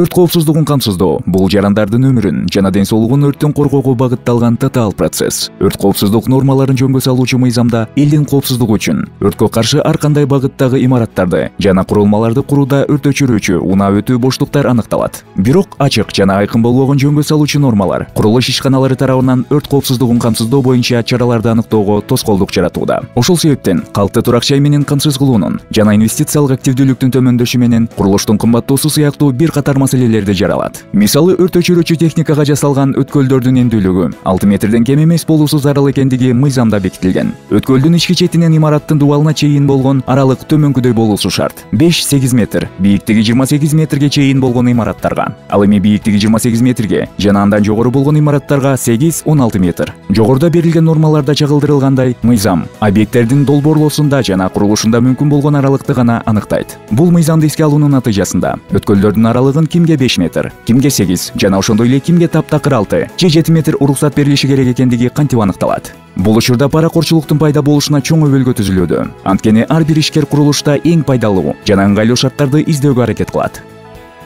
Өрт коопсуздугун камсыздоо бул жарандардын өмүрүн жана ден соолугун өрттөн коргоого багытталган татаал процесс. Өрт коопсуздук нормаларын жөнгө салуучу мыйзамда элдин коопсуздугу үчүн өрткө каршы ар кандай багыттагы имараттарды жана курулмаларды курууда өрт өчүрүүчү унаа өтүү боштуктар аныкталат. Бирок ачык жана айкын болбогон жөнгө салуучу нормалар курулуш ишканалары тарабынан өрт коопсуздугун камсыздоо боюнча чараларды аныктоого тоскоолдук жаратууда. Ошол себептен калкты турак жай менен камсыз кылуунун жана инвестициялык активдүүлүктүн төмөндөшү менен курулуштун кымбаттоосу сыяктуу бир катар маселелерди жаралат. Мисалы, өрт өчүрүүчү техникага жасалган өткөлдөрдүн эндүүлүгү 6 метрден кем эмес болуусу зарыл экендиги мыйзамда бекитилген. Өткөлдүн ички четинен имараттын дубалына чейин болгон аралык төмөнкүдөй болуусу шарт. 5-8 метр, бийиктиги 28 метрге чейин болгон имараттарга, ал эми бийиктиги 28 метрге жана андан жогору болгон имараттарга 8-16 метр. Жогоруда берилген нормаларда чагылдырылгандай, мыйзам объекттердин долбоорлоосунда жана курулушунда мүмкүн болгон аралыкты гана аныктайт. Бул мыйзамды эске алуунун натыйжасында өткөлдөрдүн аралыгын кимге 5 метр, кимге 8 жана ошондой эле кимге таптакыр 6 же 7 метр уруксат берилиши керек экендиги кантип аныкталат. Бул учурда паракорчулуктун пайда болушуна чоң өбөлгө түзүлүүдө. Анткени ар бир ишкер курулушта эң пайдалуу жана ыңгайлуу шарттарды издөөгө аракет кылат.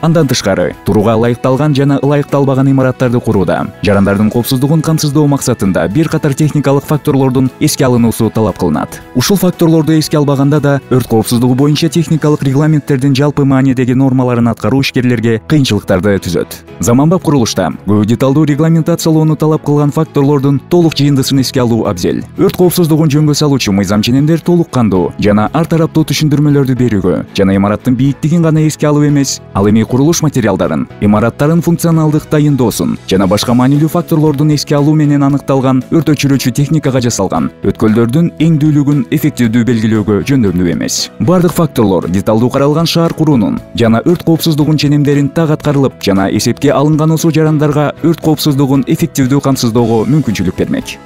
Андан тышкары, турууга ылайыкталган жана ылайыкталбаган имараттарды курууда жарандардын коопсуздугун камсыздоо максатында бир катар техникалык факторлордун эске алынуусу талап кылынат. Ушул факторлорду эске албаганда да өрт коопсуздугу боюнча техникалык регламенттердин жалпы маанидеги нормаларын аткаруу ишкерлерге кыйынчылыктарды түзөт. Заманбап курулушта көбү деталдуу регламентациялоону талап кылган факторлордун толук жыйындысын эске алуу абзел. Өрт коопсуздугун жөнгө салуучу мыйзам ченемдер толук кандуу жана ар тараптуу түшүндүрмөлөрдү берүүгө жана имараттын бийиктигин гана эске алуу эмес, ал эми курулуш материалдарын, имараттарын функционалдык дайындоосун жана башка маанилүү факторлордун эске алуу менен аныкталган өрт өчүрүүчү техникага жасалган өткөлдөрдүн эңдүүлүгүн эффективдүү белгилөөгө жөндөмдүү эмес. Бардык факторлор деталдуу каралган шаар куруунун жана өрт коопсуздугун ченемдерин так аткарылып жана эсепке алынган осу жарандарга өрт коопсуздугун эффективдүү камсыздоого мүмкүнчүлүк бермек.